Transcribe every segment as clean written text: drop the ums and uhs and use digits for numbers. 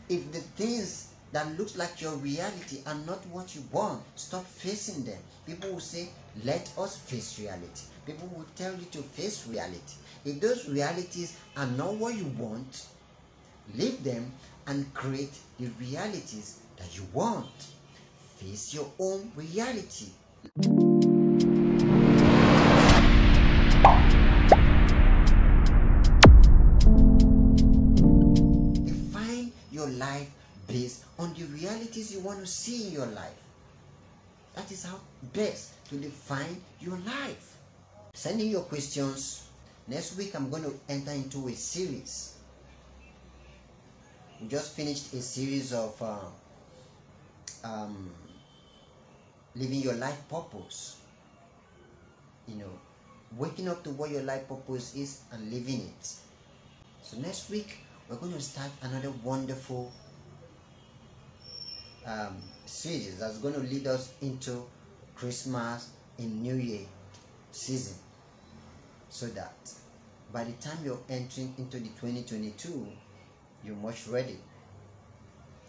If the things that looks like your reality are not what you want, stop facing them. People will say, let us face reality. People will tell you to face reality. If those realities are not what you want, leave them and create the realities that you want. Face your own reality. Define your life based on the realities you want to see in your life. That is how best to define your life. Send in your questions. Next week I'm going to enter into a series. We just finished a series of living your life purpose. You know, waking up to what your life purpose is and living it. So next week we're going to start another wonderful series that's going to lead us into Christmas and New Year season, so that by the time you're entering into the 2022, you're much ready.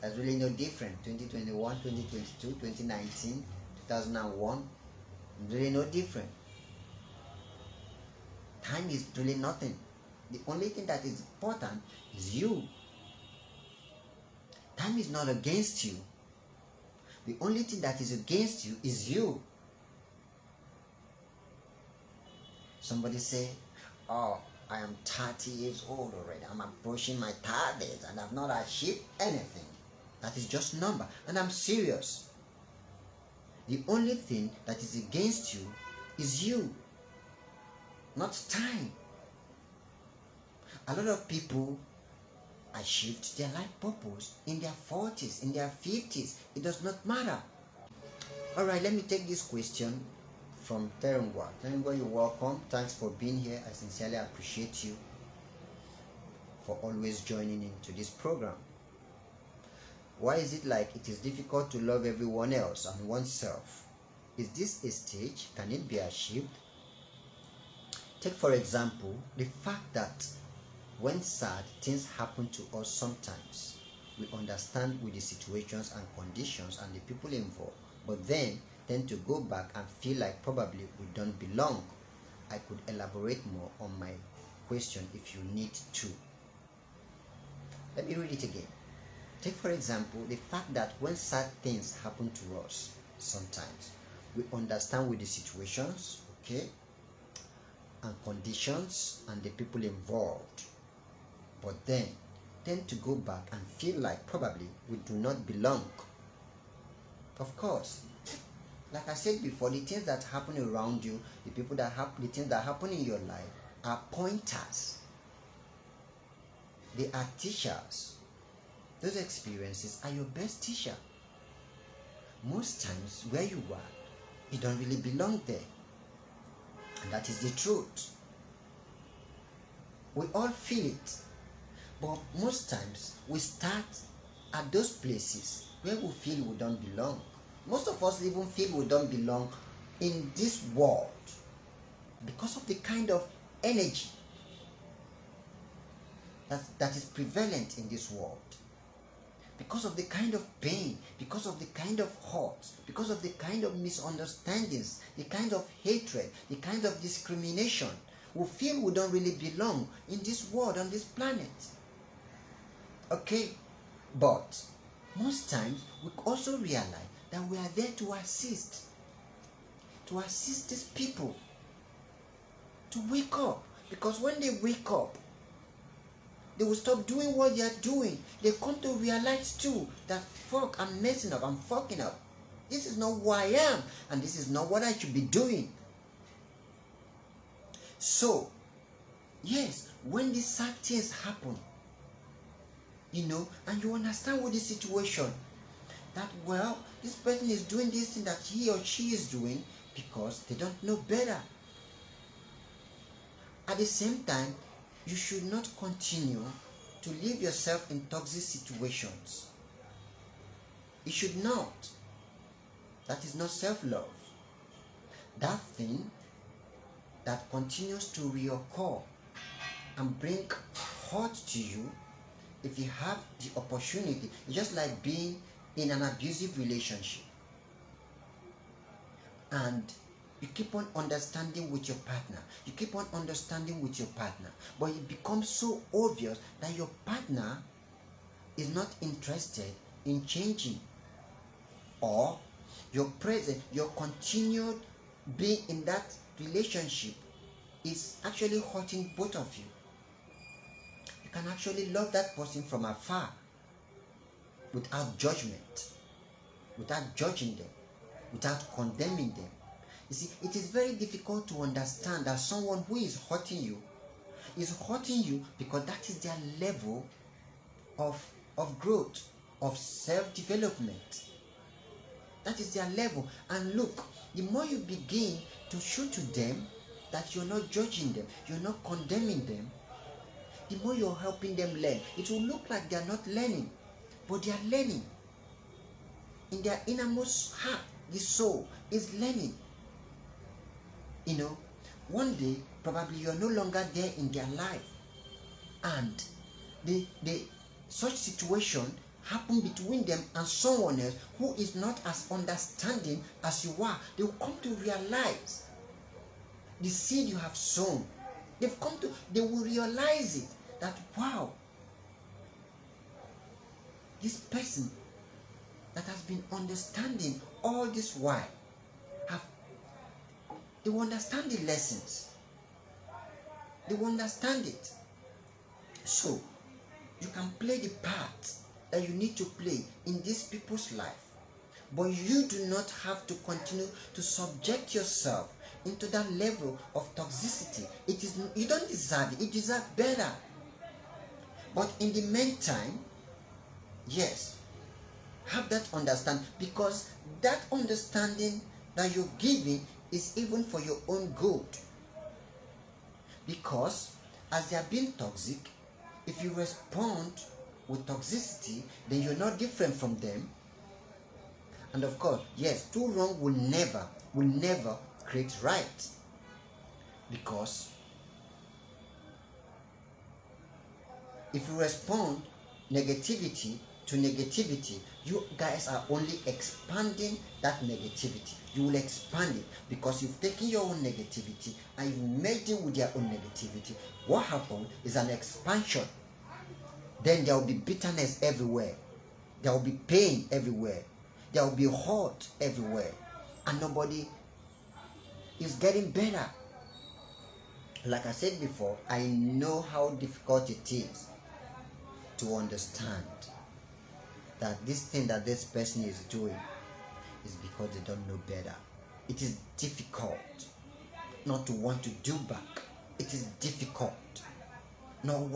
There's really no different. 2021, 2022, 2019, 2001, really no different. Time is really nothing. The only thing that is important is you. Time is not against you. The only thing that is against you is you. Somebody say, oh, I am 30 years old already. I'm approaching my 30s and I've not achieved anything. That is just number. And I'm serious. The only thing that is against you is you, not time. A lot of people achieved their life purpose in their 40s, in their 50s. It does not matter. Alright, let me take this question from Terengwa. Terengwa, you're welcome. Thanks for being here. I sincerely appreciate you for always joining into this program. Why is it like it is difficult to love everyone else and oneself? Is this a stage? Can it be achieved? Take for example the fact that when sad things happen to us sometimes, we understand with the situations and conditions and the people involved, but then tend to go back and feel like probably we don't belong. I could elaborate more on my question if you need to. Let me read it again. Take for example the fact that when sad things happen to us sometimes, we understand with the situations, okay, and conditions and the people involved, but then tend to go back and feel like probably we do not belong. Of course, like I said before, the things that happen around you, the people that happen, the things that happen in your life are pointers. They are teachers. Those experiences are your best teacher. Most times where you are, you don't really belong there. And that is the truth. We all feel it. But most times we start at those places where we feel we don't belong. Most of us even feel we don't belong in this world because of the kind of energy that is prevalent in this world. Because of the kind of pain, because of the kind of hurt, because of the kind of misunderstandings, the kind of hatred, the kind of discrimination, we feel we don't really belong in this world, on this planet. Okay? But most times we also realize that we are there to assist these people to wake up. Because when they wake up, they will stop doing what they are doing. They come to realize too that fuck, I'm messing up, I'm fucking up. This is not who I am, and this is not what I should be doing. So, yes, when these sad things happen, you know, and you understand what the situation, that well, this person is doing this thing that he or she is doing because they don't know better. At the same time, you should not continue to leave yourself in toxic situations. You should not. That is not self-love. That thing that continues to reoccur and bring hurt to you if you have the opportunity, it's just like being in an abusive relationship and you keep on understanding with your partner, you keep on understanding with your partner, but it becomes so obvious that your partner is not interested in changing, or your present, your continued being in that relationship is actually hurting both of you. You can actually love that person from afar without judgment, without judging them, without condemning them. You see, it is very difficult to understand that someone who is hurting you because that is their level of growth, of self-development. That is their level. And look, the more you begin to show to them that you're not judging them, you're not condemning them, the more you're helping them learn. It will look like they're not learning, but they are learning. In their innermost heart, the soul is learning. You know, one day, probably you're no longer there in their life. And such situation happen between them and someone else who is not as understanding as you are. They will come to realize the seed you have sown. They will realize it, that wow, this person that has been understanding all this while, they will understand the lessons. They will understand it. So, you can play the part that you need to play in these people's life. But you do not have to continue to subject yourself into that level of toxicity. You don't deserve it. You deserve better. But in the meantime, yes, have that understanding, because that understanding that you're giving is even for your own good. Because as they are being toxic, if you respond with toxicity, then you're not different from them. And of course, yes, two wrong will never create right. Because if you respond negativity to negativity, you guys are only expanding that negativity. You will expand it because you've taken your own negativity and you've made it with their own negativity. What happened is an expansion. Then there will be bitterness everywhere. There will be pain everywhere. There will be hurt everywhere. And nobody is getting better. Like I said before, I know how difficult it is to understand that this thing that this person is doing is because they don't know better. It is difficult not to want to do back. It is difficult not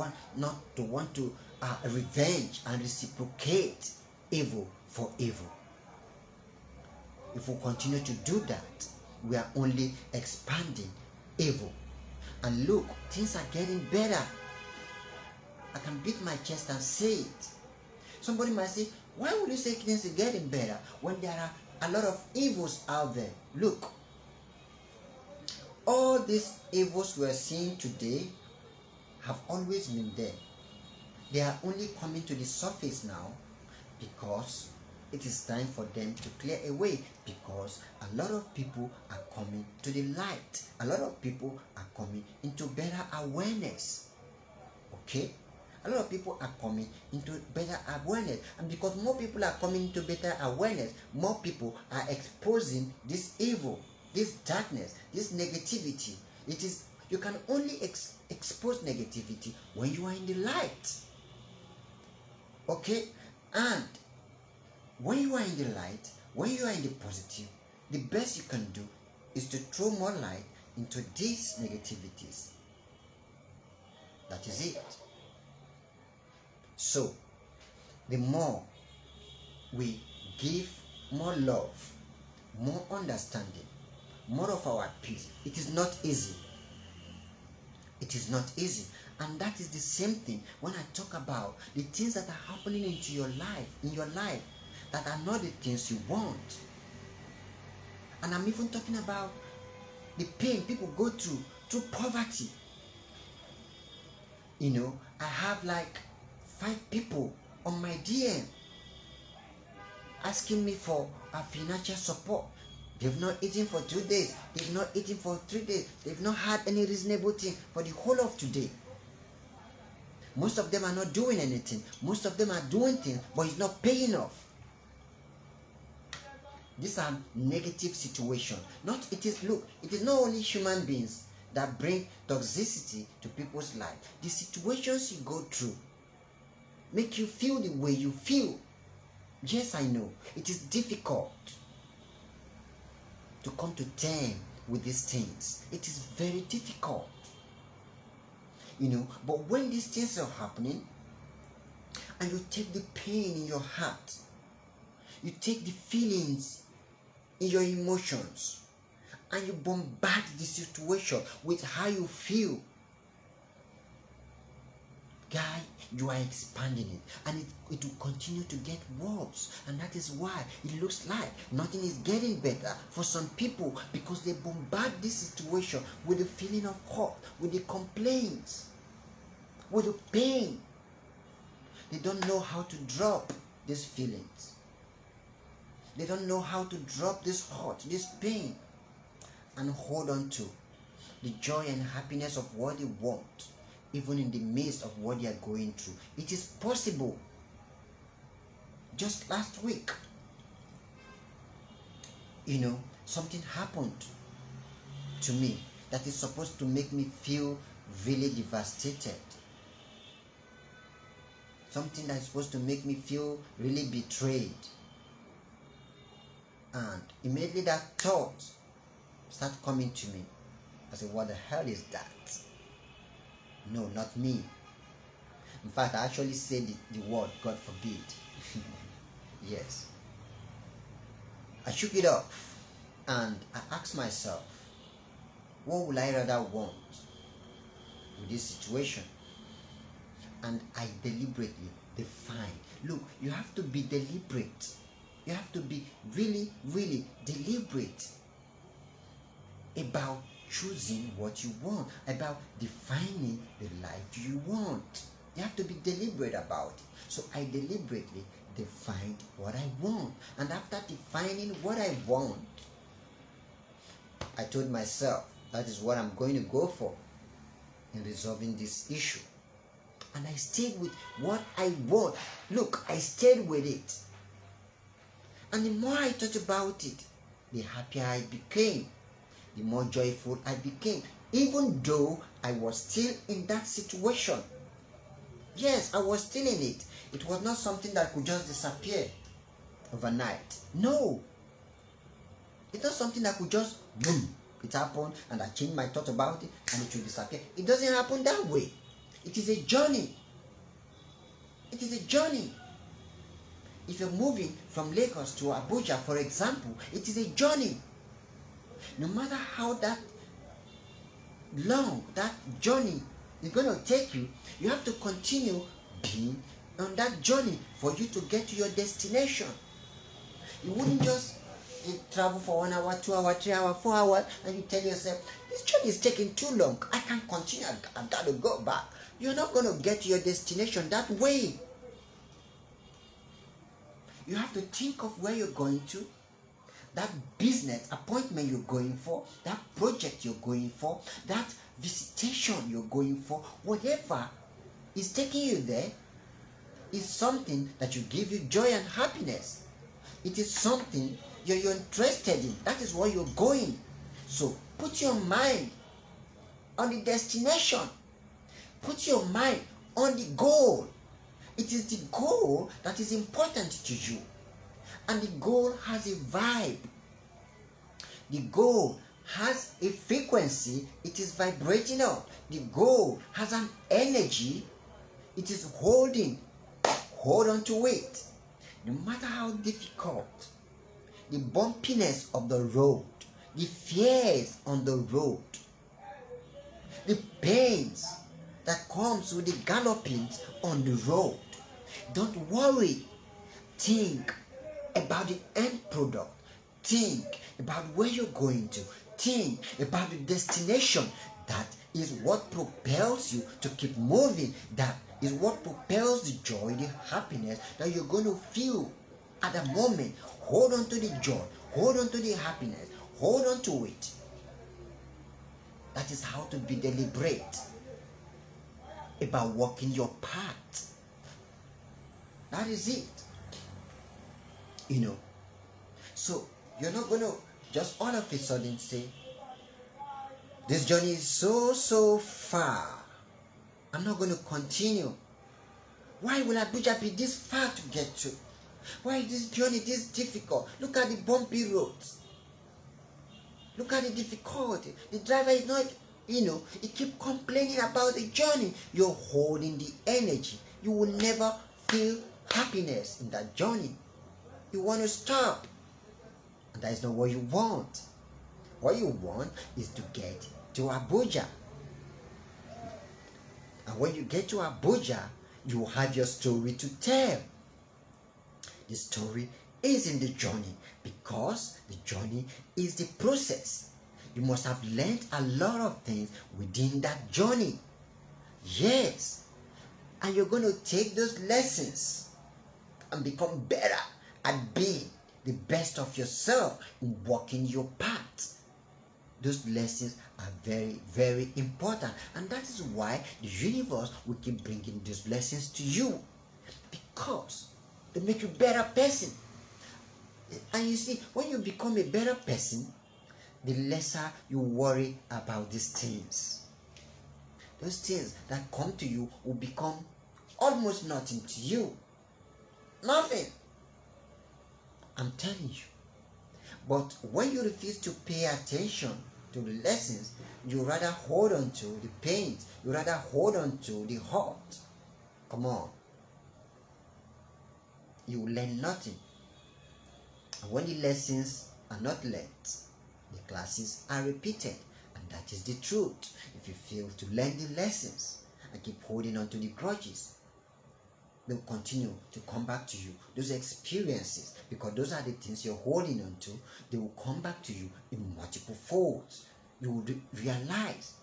to want to revenge and reciprocate evil for evil. If we continue to do that, we are only expanding evil. And look, things are getting better. I can beat my chest and say it. Somebody might say, why would you say things are getting better when there are a lot of evils out there? Look, all these evils we are seeing today have always been there. They are only coming to the surface now because it is time for them to clear away, because a lot of people are coming to the light. A lot of people are coming into better awareness. Okay? A lot of people are coming into better awareness. And because more people are coming into better awareness, more people are exposing this evil, this darkness, this negativity. You can only expose negativity when you are in the light. Okay? And when you are in the light, when you are in the positive, the best you can do is to throw more light into these negativities. That is it. So, the more we give more love, more understanding, more of our peace, it is not easy. It is not easy. And that is the same thing when I talk about the things that are happening in your life, that are not the things you want. And I'm even talking about the pain people go through poverty. You know, I have like 5 people on my DM asking me for a financial support. They've not eaten for 2 days. They've not eaten for 3 days. They've not had any reasonable thing for the whole of today. Most of them are not doing anything. Most of them are doing things, but it's not paying off. These are negative situations. It is not only human beings that bring toxicity to people's life. The situations you go through make you feel the way you feel. Yes, I know. It is difficult to come to terms with these things. It is very difficult. But when these things are happening, and you take the pain in your heart, you take the feelings in your emotions, and you bombard the situation with how you feel, guy, you are expanding it, and it will continue to get worse. And that is why it looks like nothing is getting better for some people, because they bombard this situation with the feeling of hurt, with the complaints, with the pain. They don't know how to drop these feelings. They don't know how to drop this hurt, this pain, and hold on to the joy and happiness of what they want, even in the midst of what they are going through. It is possible. Just last week, something happened to me that is supposed to make me feel really devastated. Something that is supposed to make me feel really betrayed. And immediately that thought started coming to me. I said, what the hell is that? No, not me. In fact, I actually said the word, God forbid. Yes. I shook it off and I asked myself, what would I rather want with this situation? And I deliberately defined. Look, you have to be deliberate. You have to be really, really deliberate about choosing what you want, about defining the life you want. You have to be deliberate about it. So I deliberately defined what I want. And after defining what I want, I told myself that is what I'm going to go for in resolving this issue. And I stayed with what I want. Look, I stayed with it. And the more I thought about it, the happier I became, the more joyful I became, even though I was still in that situation. Yes, I was still in it. It was not something that could just disappear overnight. No. It's not something that could just, boom, it happened and I changed my thought about it and it will disappear. It doesn't happen that way. It is a journey. It is a journey. If you're moving from Lagos to Abuja, for example, it is a journey. No matter how that long that journey is going to take you, you have to continue being on that journey for you to get to your destination. You wouldn't just travel for 1 hour, 2 hours, 3 hours, 4 hours, and you tell yourself, this journey is taking too long. I can't continue. I've got to go back. You're not going to get to your destination that way. You have to think of where you're going to, that business appointment you're going for, that project you're going for, that visitation you're going for, whatever is taking you there is something that will give you joy and happiness. It is something you're interested in. That is where you're going. So put your mind on the destination. Put your mind on the goal. It is the goal that is important to you. And the goal has a vibe. The goal has a frequency it is vibrating on. The goal has an energy it is holding. Hold on to it. No matter how difficult, the bumpiness of the road, the fears on the road, the pains that comes with the gallopings on the road, don't worry. Think about the end product. Think about where you're going to. Think about the destination. That is what propels you to keep moving. That is what propels the joy, the happiness that you're going to feel at the moment. Hold on to the joy, hold on to the happiness, hold on to it. That is how to be deliberate about walking your path. That is it. You know, so you're not going to just all of a sudden say, this journey is so far, I'm not going to continue. Why will Abuja be this far to get to? Why is this journey this difficult? Look at the bumpy roads. Look at the difficulty. The driver is not, he keep complaining about the journey. You're holding the energy. You will never feel happiness in that journey. You want to stop. And that is not what you want. What you want is to get to Abuja. And when you get to Abuja, you have your story to tell. The story is in the journey, because the journey is the process. You must have learned a lot of things within that journey. Yes. And you're going to take those lessons and become better at being the best of yourself in walking your path. Those lessons are very, very important. And that is why the universe will keep bringing those lessons to you. Because they make you a better person. And you see, when you become a better person, the lesser you worry about these things. Those things that come to you will become almost nothing to you. Nothing. I'm telling you. But when you refuse to pay attention to the lessons, you rather hold on to the pains. You rather hold on to the hurt. Come on. You will learn nothing. And when the lessons are not learned, the classes are repeated. And that is the truth. If you fail to learn the lessons and keep holding on to the grudges, they'll continue to come back to you. Those experiences, because those are the things you're holding on to, they will come back to you in multiple folds. You will realize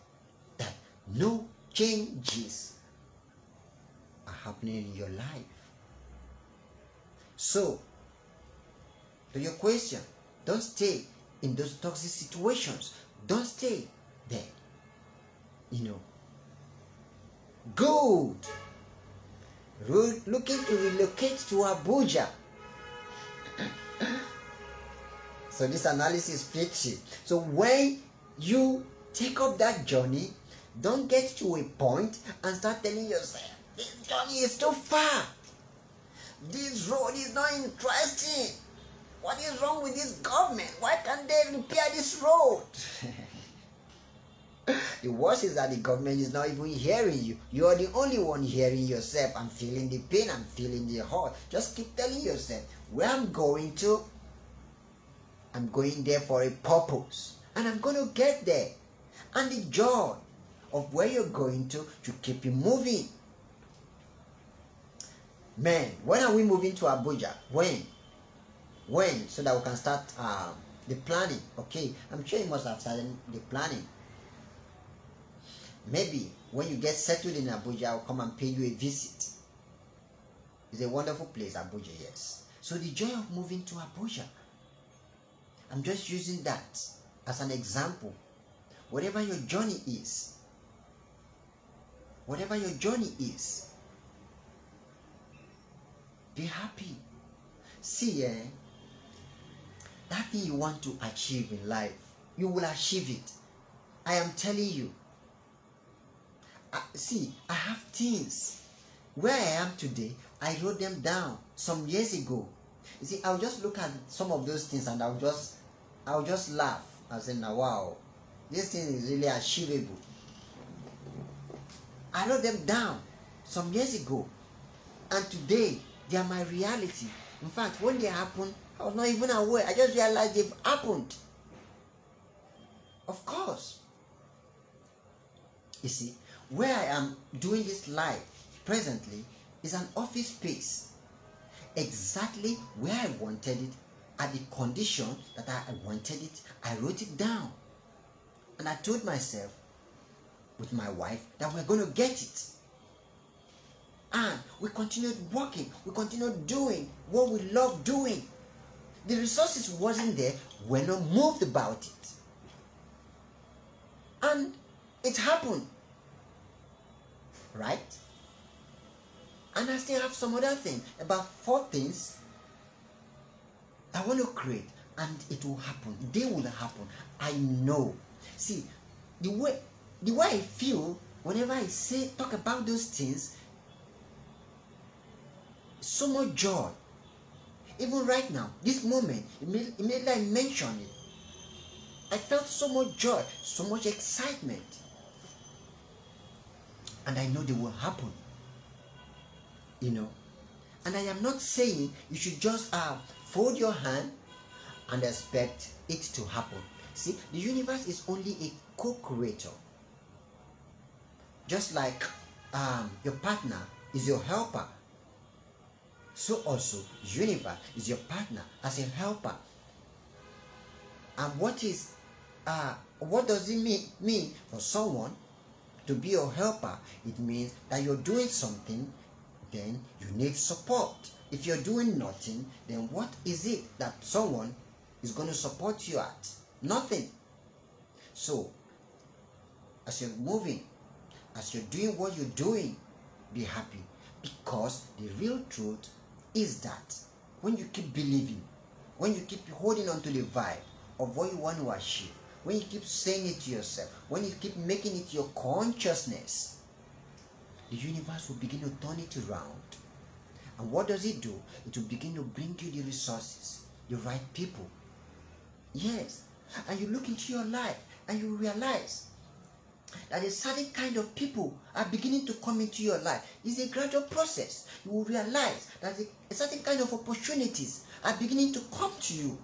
that no changes are happening in your life. So, to your question, don't stay in those toxic situations. Don't stay there. Good. Looking to relocate to Abuja. So this analysis fits you. So when you take up that journey, don't get to a point and start telling yourself, this journey is too far. This road is not interesting. What is wrong with this government? Why can't they repair this road? The worst is that the government is not even hearing you. You are the only one hearing yourself. I'm feeling the pain. I'm feeling the hurt. Just keep telling yourself, where I'm going to, I'm going there for a purpose. And I'm going to get there. And the joy of where you're going to should keep you moving. Man, when are we moving to Abuja? When? So that we can start the planning. Okay, I'm sure you must have started the planning. Maybe when you get settled in Abuja, I'll come and pay you a visit. It's a wonderful place, Abuja, yes. So the joy of moving to Abuja, I'm just using that as an example. Whatever your journey is, be happy. See, that thing you want to achieve in life, you will achieve it. I am telling you. See, I have things. Where I am today, I wrote them down some years ago. You see, I'll just look at some of those things and I'll just laugh. I'll say, now, wow, this thing is really achievable. I wrote them down some years ago. And today, they are my reality. In fact, when they happened, I was not even aware. I just realized they've happened. Of course. You see, where I am doing this live presently is an office space. Exactly where I wanted it, at the condition that I wanted it, I wrote it down. And I told myself, with my wife, that we're going to get it. and we continued working, we continued doing what we love doing. The resources wasn't there, we're not moved about it. And it happened, right? And I still have some other thing, about 4 things I want to create, and it will happen. They will happen. I know. See, the way I feel whenever I talk about those things, so much joy. Even right now, this moment, immediately I mentioned it, I felt so much joy, so much excitement. And I know they will happen. You know. And I am not saying you should just fold your hand and expect it to happen. See, the universe is only a co-creator. Just like your partner is your helper, so also universe is your partner as a helper. And what does it mean for someone to be your helper? It means that you're doing something, then you need support. If you're doing nothing, then what is it that someone is going to support you at? Nothing. So, as you're moving, as you're doing what you're doing, be happy. Because the real truth is that when you keep believing, when you keep holding on to the vibe of what you want to achieve, when you keep saying it to yourself, when you keep making it your consciousness, the universe will begin to turn it around. And what does it do? It will begin to bring you the resources, the right people. Yes. And you look into your life and you realize that a certain kind of people are beginning to come into your life. It's a gradual process. You will realize that a certain kind of opportunities are beginning to come to you.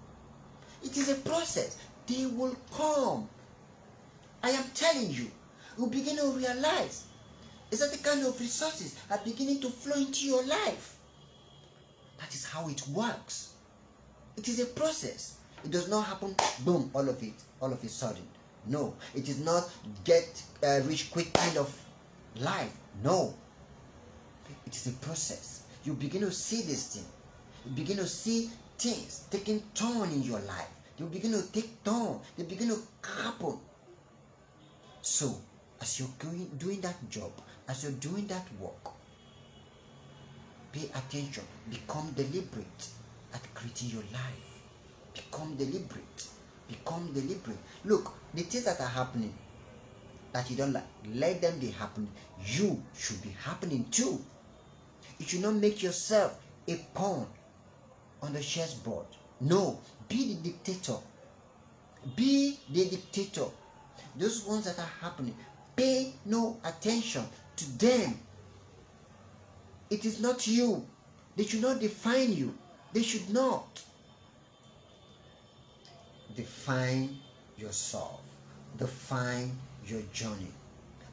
It is a process. They will come. I am telling you. You will begin to realize a certain kind of resources are beginning to flow into your life. That is how it works. It is a process. It does not happen, boom, all of a sudden. No, it is not get rich quick kind of life. No, it is a process. You begin to see this thing. You begin to see things taking turn in your life. You begin to take turn. They begin to happen. So, as you're doing that job, as you're doing that work, pay attention. Become deliberate at creating your life. Become deliberate. Become deliberate. Look, the things that are happening that you don't like, let them be happening. You should be happening too. You should not make yourself a pawn on the chessboard. No, be the dictator. Be the dictator. Those ones that are happening, pay no attention to them. It is not you. They should not define you. They should not. Define yourself. Define your journey.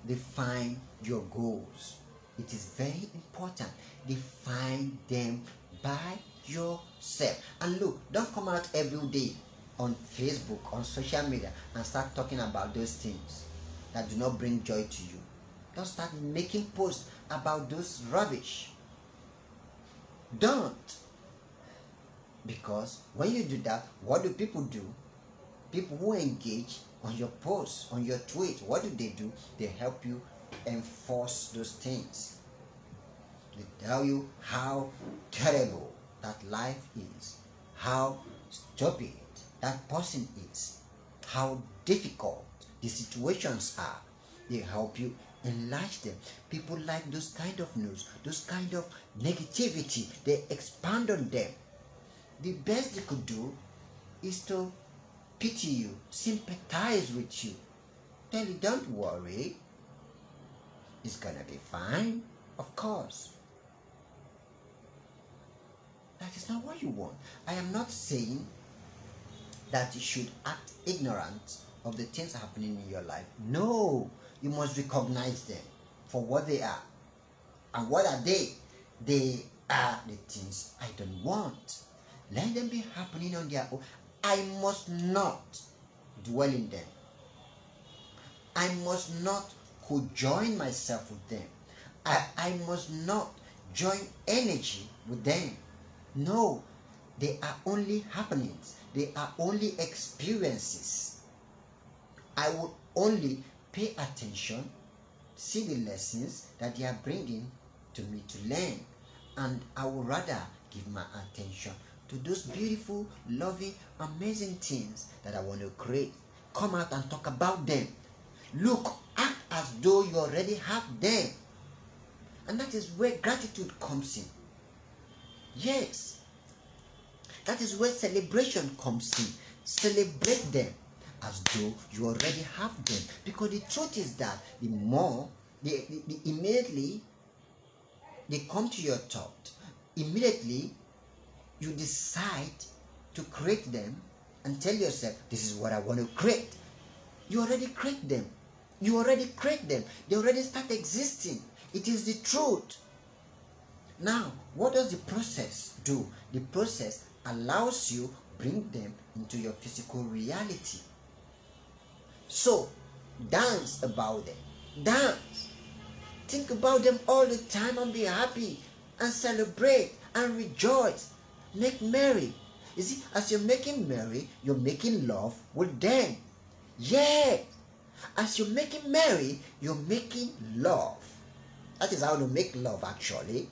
Define your goals. It is very important. Define them by yourself. And look, don't come out every day on Facebook, on social media, and start talking about those things that do not bring joy to you. Don't start making posts about those rubbish. Don't. Because when you do that, what do people do? People who engage on your posts, on your tweet, what do? They help you enforce those things. They tell you how terrible that life is, how stupid that person is, how difficult the situations are. They help you enlarge them. People like those kind of news, those kind of negativity. They expand on them. The best they could do is to pity you, sympathize with you, tell you don't worry, it's gonna be fine. Of course. That is not what you want. I am not saying that you should act ignorant of the things happening in your life. No, you must recognize them for what they are. And what are they? They are the things I don't want. Let them be happening on their own. I must not dwell in them. I must not co-join myself with them. I must not join energy with them. No, they are only happenings. They are only experiences. I would only pay attention, see the lessons that they are bringing to me to learn, and I would rather give my attention to those beautiful, loving, amazing things that I want to create. Come out and talk about them. Look, act as though you already have them. And that is where gratitude comes in. Yes. That is where celebration comes in. Celebrate them as though you already have them. Because the truth is that the more, immediately they come to your thought, immediately you decide to create them and tell yourself, this is what I want to create. You already create them. You already create them. They already start existing. It is the truth. Now, what does the process do? The process allows you bring them into your physical reality. So, dance about them. Dance. Think about them all the time and be happy and celebrate and rejoice. Make merry. You see, as you're making merry, you're making love with them. Yeah. As you're making merry, you're making love. That is how to make love, actually.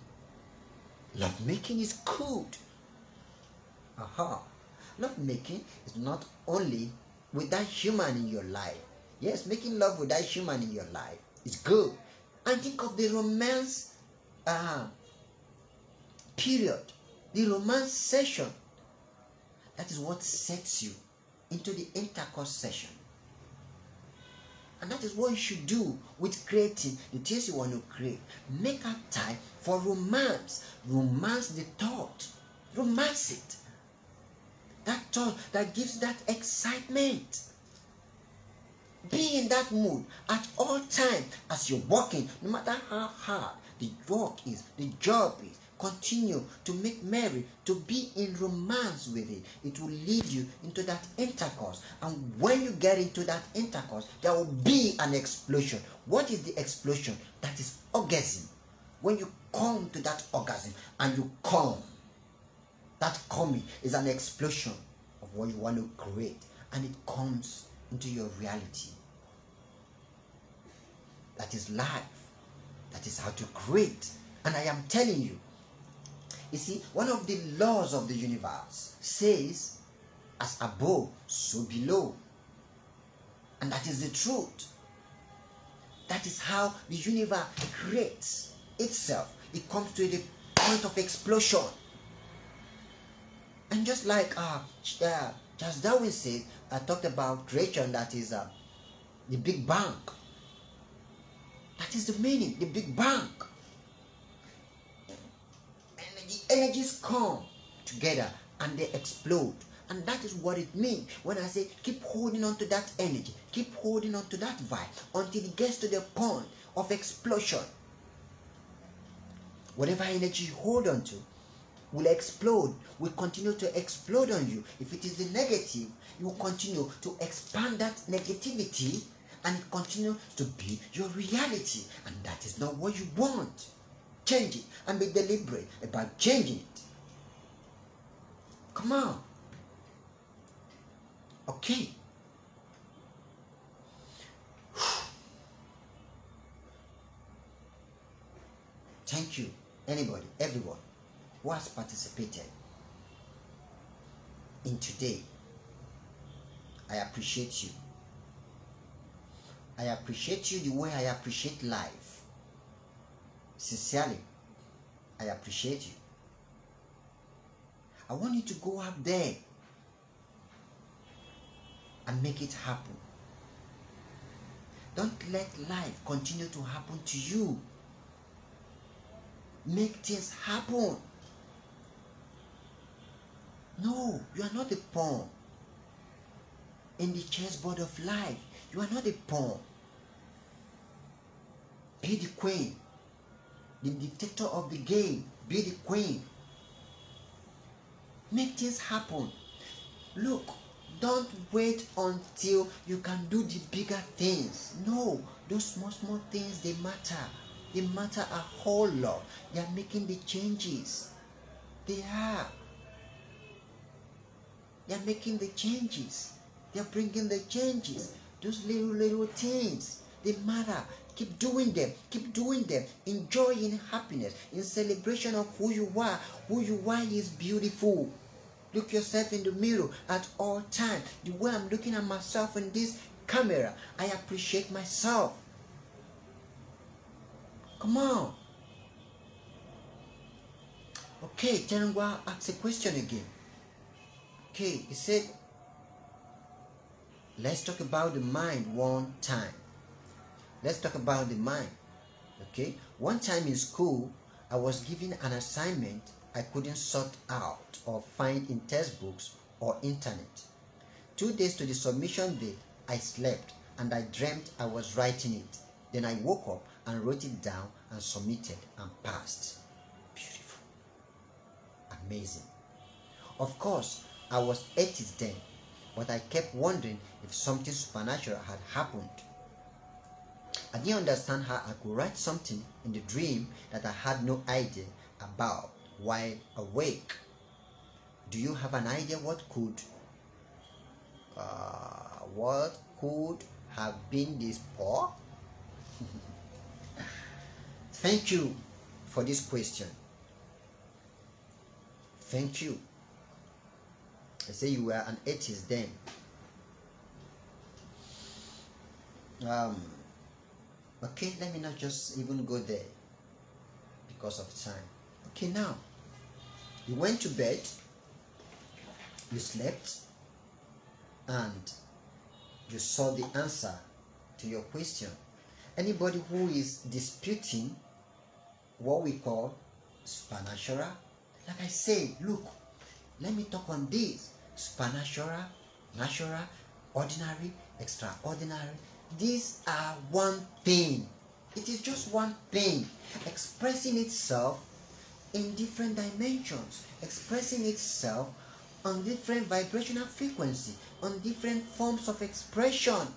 Love making is good. Love making is not only with that human in your life. Yes, making love with that human in your life is good. And think of the romance period, the romance session. That is what sets you into the intercourse session. And that is what you should do with creating the things you want to create. Make up time for romance. Romance the thought. Romance it. That thought that gives that excitement. Be in that mood at all times as you're working. No matter how hard the work is, the job is, continue to make merry, to be in romance with it. It will lead you into that intercourse. And when you get into that intercourse, there will be an explosion. What is the explosion? That is orgasm. When you come to that orgasm and you come, that coming is an explosion of what you want to create. And it comes into your reality. That is life. That is how to create. And I am telling you, you see, one of the laws of the universe says, as above, so below. And that is the truth. That is how the universe creates itself. It comes to the point of explosion. And just like Charles Darwin said, I talked about creation, that is the Big Bang. That is the meaning, the Big Bang. Energies come together and they explode. And that is what it means when I say keep holding on to that energy, keep holding on to that vibe until it gets to the point of explosion. Whatever energy you hold on to will explode, will continue to explode on you. If it is the negative, you will continue to expand that negativity and it continues to be your reality. And that is not what you want. Change it and be deliberate about changing it. Come on. Okay. Thank you, anybody, everyone who has participated in today. I appreciate you. I appreciate you the way I appreciate life. Sincerely, I appreciate you. I want you to go out there and make it happen. Don't let life continue to happen to you. Make things happen. No, you are not a pawn in the chessboard of life. You are not a pawn. Be the queen. The dictator of the game. Be the queen. Make things happen. Look, don't wait until you can do the bigger things. No, those small things, they matter. It matters a whole lot. They are making the changes. They are. They are making the changes. They are bringing the changes. Those little things, they matter. Keep doing them. Keep doing them. Enjoy in happiness, in celebration of who you are. Who you are is beautiful. Look yourself in the mirror at all times. The way I'm looking at myself in this camera, I appreciate myself. Come on. Okay, Terengwa asked a question again. Okay, he said, let's talk about the mind one time. Let's talk about the mind. Okay, one time in school, I was given an assignment I couldn't sort out or find in textbooks or internet. 2 days to the submission date, I slept and I dreamt I was writing it. Then I woke up and wrote it down and submitted and passed. Beautiful. Amazing. Of course, I was atheist then, but I kept wondering if something supernatural had happened. I didn't understand how I could write something in the dream that I had no idea about while awake. Do you have an idea what could have been this poor? Thank you for this question. Thank you. I say you were an atheist then. Okay, let me not just even go there because of time. Okay, now you went to bed, you slept, and you saw the answer to your question. Anybody who is disputing what we call Spanishera, like I say, look, let me talk on this. Spanishera, natural, ordinary, extraordinary. These are one thing. It is just one thing, expressing itself in different dimensions, expressing itself on different vibrational frequency, on different forms of expression.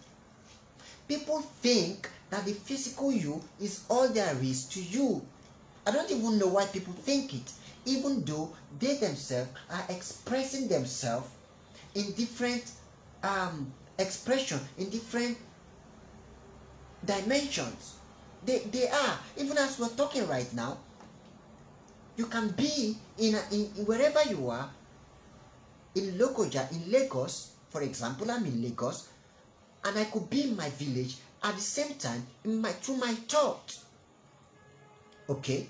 People think that the physical you is all there is to you. I don't even know why people think it, even though they themselves are expressing themselves in different expression, in different dimensions. They are, even as we're talking right now. You can be in wherever you are, in Lokoja, in Lagos, for example. I'm in Lagos, and I could be in my village at the same time through my thought. Okay?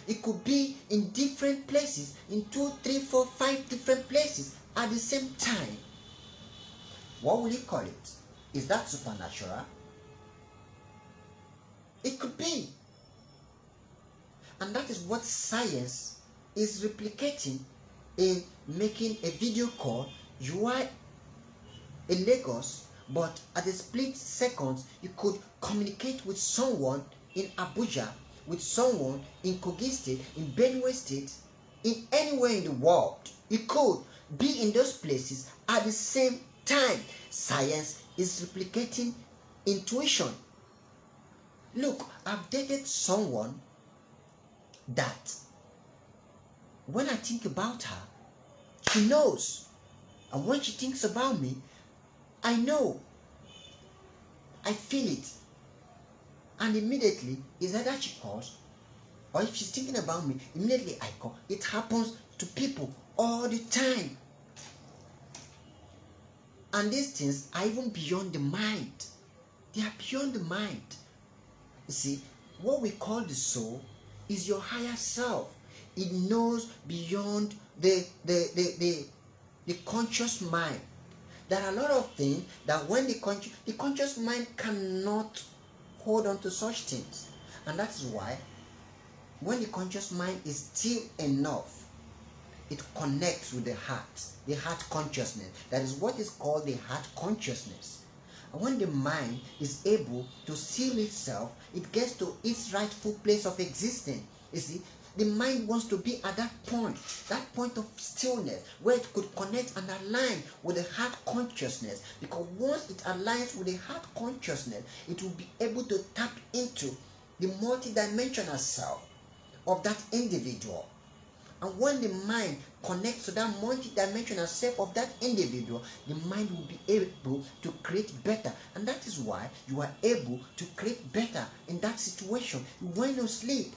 It could be in different places, in 2, 3, 4, 5 different places at the same time. What will you call it? Is that supernatural? It could be. And that is what science is replicating in making a video call. You are in Lagos, but at a split second, you could communicate with someone in Abuja, with someone in Kogi State, in Benue State, in anywhere in the world. You could be in those places at the same time. Science is replicating intuition. Look, I've dated someone that when I think about her, she knows. And when she thinks about me, I know. I feel it. And immediately, is either she calls, or if she's thinking about me, immediately I call. It happens to people all the time. And these things are even beyond the mind. They are beyond the mind. You see, what we call the soul is your higher self. It knows beyond the conscious mind. There are a lot of things that when the conscious mind cannot hold on to such things. And that's why when the conscious mind is still enough, it connects with the heart consciousness. That is what is called the heart consciousness. And when the mind is able to seal itself, it gets to its rightful place of existence. You see, the mind wants to be at that point of stillness, where it could connect and align with the heart consciousness. Because once it aligns with the heart consciousness, it will be able to tap into the multidimensional self of that individual. And when the mind connects to that multidimensional self of that individual, the mind will be able to create better. And that is why you are able to create better in that situation. You went to sleep.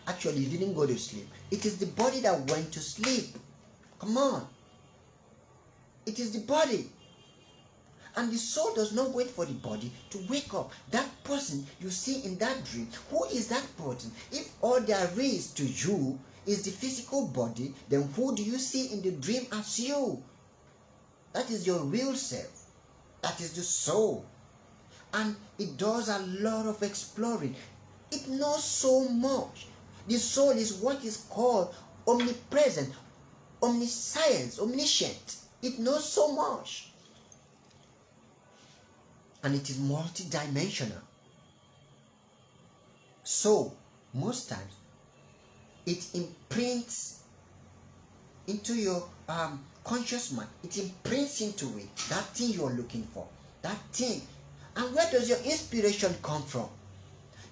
Actually, you didn't go to sleep. It is the body that went to sleep. Come on. It is the body. And the soul does not wait for the body to wake up. That person you see in that dream, who is that person? If all there is to you is the physical body, then who do you see in the dream as you? That is your real self. That is the soul. And it does a lot of exploring. It knows so much. The soul is what is called omnipresent, omniscience, omniscient. It knows so much. And it is multidimensional. So, most times, it imprints into your conscious mind. It imprints into it, that thing you are looking for, that thing. And where does your inspiration come from?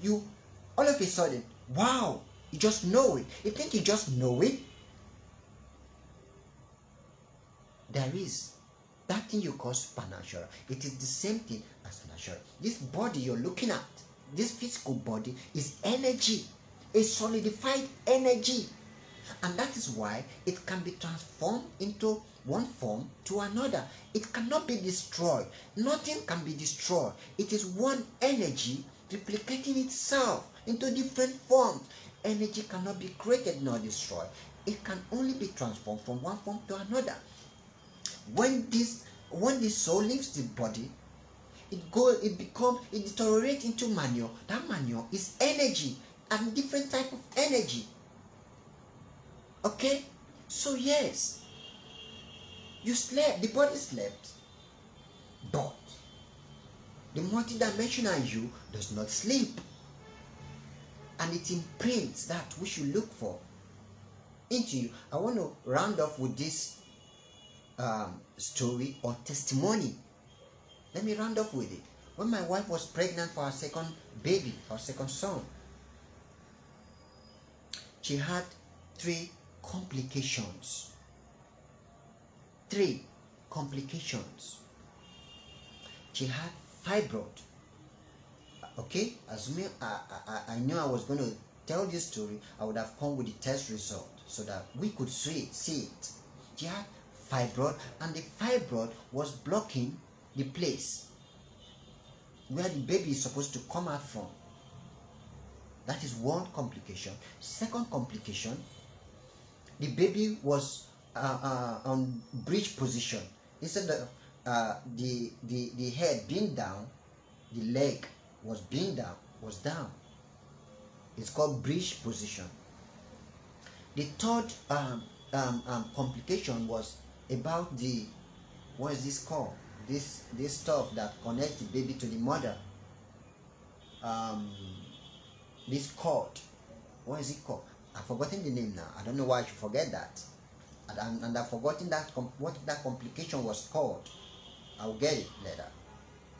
You, all of a sudden, wow, you just know it. You think you just know it? There is that thing you call Spanishera. It is the same thing as Spanishera. This body you're looking at, this physical body, is energy, a solidified energy. And that is why it can be transformed into one form to another. It cannot be destroyed. Nothing can be destroyed. It is one energy replicating itself into different forms. Energy cannot be created nor destroyed. It can only be transformed from one form to another. When the soul leaves the body, it deteriorates into manure. That manure is energy, and different type of energy. Okay? So yes, you slept, the body slept, but the multidimensional you does not sleep. And it imprints that which you look for into you. I want to round off with this story or testimony. Let me round off with it. When my wife was pregnant for her second baby, her second son, she had 3 complications. 3 complications. She had fibroid. Okay, assuming I knew I was going to tell this story, I would have come with the test result so that we could see it. She had fibroid, and the fibroid was blocking the place where the baby is supposed to come out from. That is one complication. Second complication, the baby was on bridge position. Instead of the head being down, the leg was being down, was down. It's called bridge position. The third complication was about the, what is this called? This stuff that connects the baby to the mother. This cord. What is it called? I've forgotten the name now. I don't know why I should forget that. And I've forgotten that what that complication was called. I'll get it later.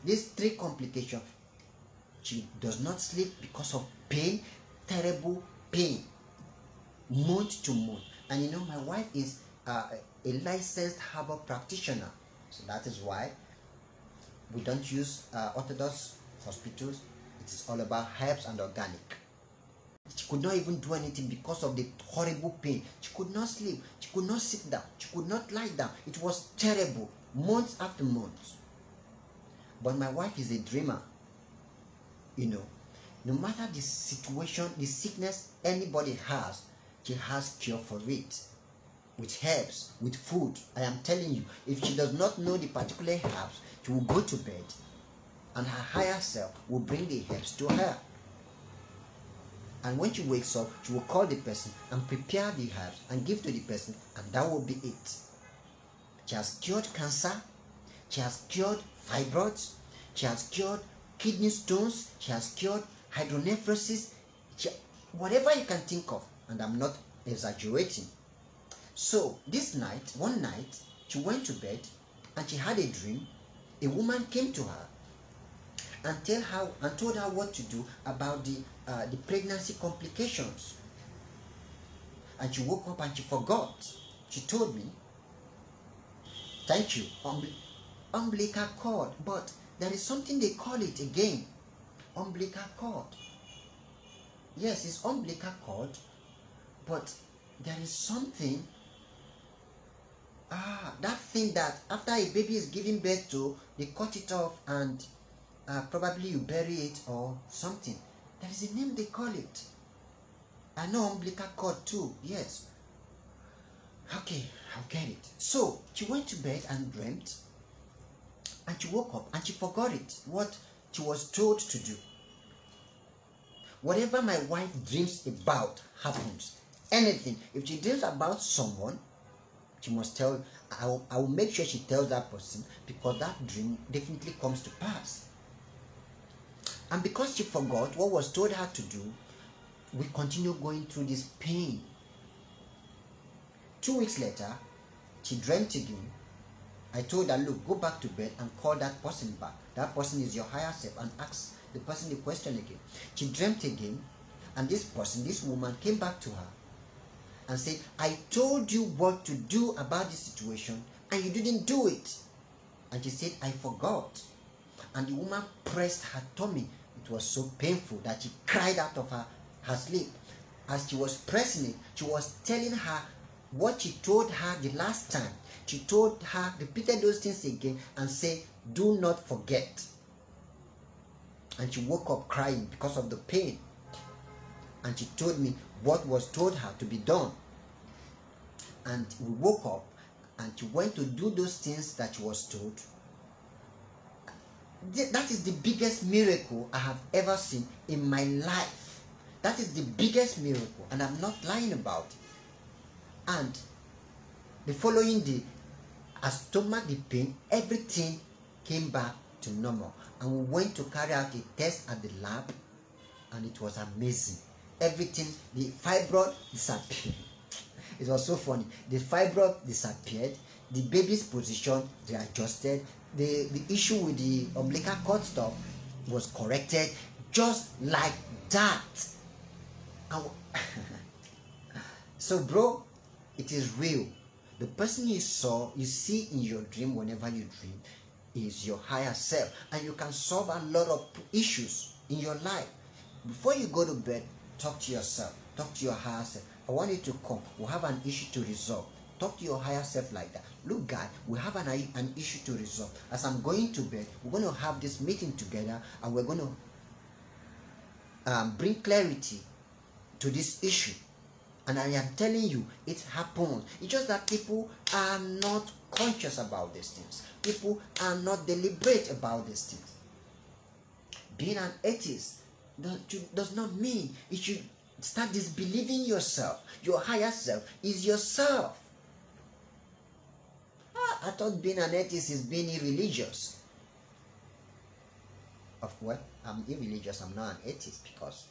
These 3 complications. She does not sleep because of pain, terrible pain, month to month. And you know, my wife is a licensed herbal practitioner. So that is why we don't use orthodox hospitals. It is all about herbs and organic. She could not even do anything because of the horrible pain. She could not sleep. She could not sit down. She could not lie down. It was terrible, months after months. But my wife is a dreamer. You know, no matter the situation, the sickness anybody has, she has cure for it. With herbs, with food. I am telling you, if she does not know the particular herbs, she will go to bed and her higher self will bring the herbs to her. And when she wakes up, she will call the person and prepare the herbs and give to the person, and that will be it. She has cured cancer. She has cured fibroids. She has cured kidney stones. She has cured hydronephrosis. Whatever you can think of, and I'm not exaggerating. So this night, one night, she went to bed and she had a dream. A woman came to her and told her what to do about the pregnancy complications. And she woke up and she forgot. She told me, thank you, umbilical cord, but there is something they call it again, umbilical cord. Yes, it's umbilical cord, but there is something, that thing that after a baby is giving birth to, they cut it off and probably you bury it or something. There is a name they call it. I know umbilical cord too, yes. Okay, I'll get it. So, she went to bed and dreamt, and she woke up and she forgot it, what she was told to do. Whatever my wife dreams about happens. Anything. If she dreams about someone, she must tell, I will make sure she tells that person, because that dream definitely comes to pass. And because she forgot what was told her to do, we continue going through this pain. 2 weeks later, she dreamt again. I told her, look, go back to bed and call that person back. That person is your higher self, and ask the person the question again. She dreamt again, and this woman came back to her and said, I told you what to do about this situation and you didn't do it. And she said, I forgot. And the woman pressed her tummy. It was so painful that she cried out of her sleep. As she was pressing it, she was telling her what she told her the last time. She told her, repeated those things again and said, do not forget. And she woke up crying because of the pain. And she told me what was told her to be done. And we woke up and she went to do those things that she was told. That is the biggest miracle I have ever seen in my life. That is the biggest miracle, and I'm not lying about it. And the following day, her stomach, the pain, everything came back to normal. And we went to carry out a test at the lab, and it was amazing. Everything, the fibroid disappeared. It was so funny. The fibroid disappeared. The baby's position readjusted. The issue with the umbilical cord stuff was corrected, just like that. So, bro, it is real. The person you see in your dream whenever you dream is your higher self, and you can solve a lot of issues in your life. Before you go to bed, talk to yourself, talk to your higher self. I want you to come, we'll have an issue to resolve. Talk to your higher self like that. Look, guy, we have an issue to resolve. As I'm going to bed, we're going to have this meeting together, and we're going to bring clarity to this issue. And I am telling you, it happens. It's just that people are not conscious about these things. People are not deliberate about these things. Being an atheist does not mean you should start disbelieving yourself. Your higher self is yourself. I thought being an atheist is being irreligious. Of what? I'm irreligious. I'm not an atheist because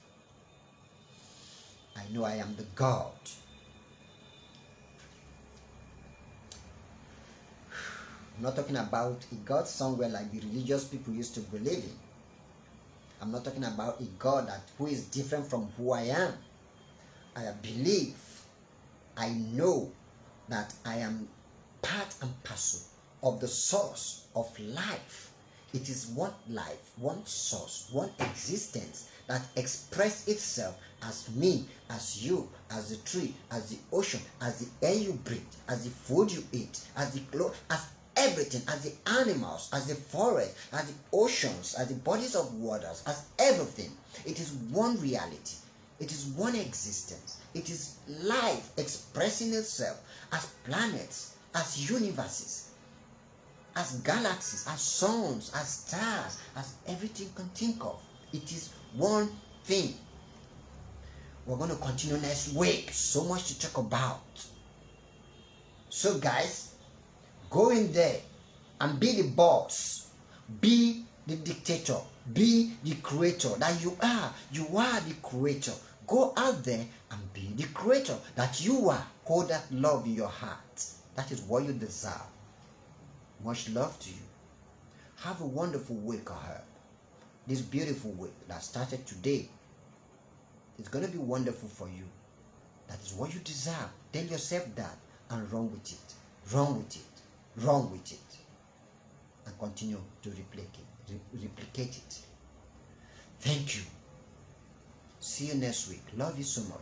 I know I am the God. I'm not talking about a God somewhere like the religious people used to believe in. I'm not talking about a God who is different from who I am. I believe, I know that I am part and parcel of the source of life. It is one life, one source, one existence that expresses itself as me, as you, as the tree, as the ocean, as the air you breathe, as the food you eat, as the clothes, as everything, as the animals, as the forest, as the oceans, as the bodies of waters, as everything. It is one reality. It is one existence. It is life expressing itself as planets, as universes, as galaxies, as suns, as stars, as everything can think of. It is one thing. We're going to continue next week. So much to talk about. So guys, go in there and be the boss. Be the dictator. Be the creator that you are. You are the creator. Go out there and be the creator that you are. Hold that love in your heart. That is what you deserve. Much love to you. Have a wonderful week ahead. this beautiful week that started today. It's going to be wonderful for you. That is what you deserve. Tell yourself that and run with it. Run with it. Run with it. And continue to replicate it. Thank you. See you next week. Love you so much.